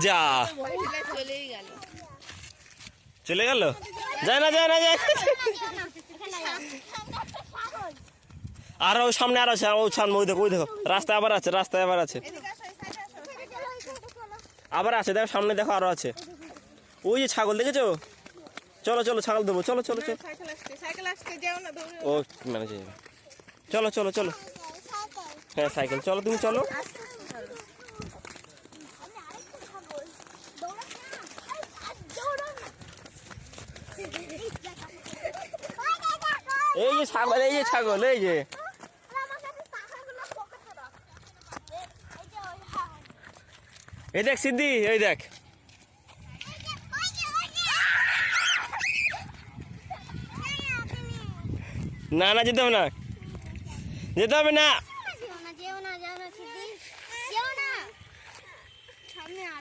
যা চলে গেল, যায় না যায় না যায়। আর ওই সামনে আর আছে, ওই সামনে ওই দেখো, ওই দেখো রাস্তায় আবার আছে, রাস্তায় আবার আছে, আবার আছে দেখো সামনে, দেখো আরো আছে। ওই যে ছাগল দেখেছো, চলো চলো ছাগল দেবো, চলো চলো চলো। ও মানে চলো চলো চলো, হ্যাঁ সাইকেল, চলো তুমি চলো। এই যে ছাগল, এই যে ছাগল, এই যে এই দেখ সিদ্ধি, এই দেখ। না না যেতে হবে না, যেতে হবে না।